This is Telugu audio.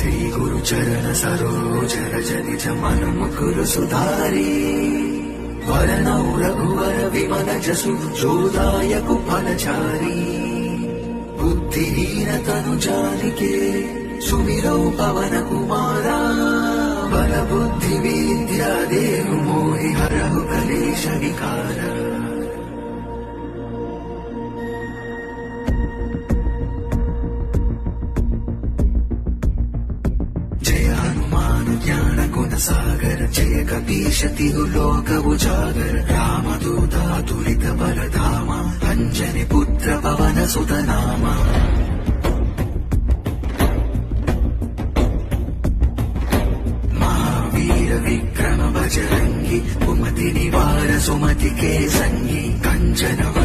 శ్రీ గురు చరణ సరోజ రజ నిజ మన ముకురు సుధారి వరనౌ రఘువర విమల జసు జోదాయకు ఫలచారి బుద్ధిహీన తను జానికే సుమిరౌ పవన కుమారా బల బుద్ధి విద్యా దేహు మోహి హరహు కలేశ వికార జయ హనుమాను జ్ఞాన గుణ సాగర జయ కపీశ తిరు లోక ఉజాగర రామదూత అతులిత బలధామ అంజని పుత్ర పవన సుత నామ మహావీర విక్రమ బజరంగి కుమతి నివార సుమతి కే సంగి కంచన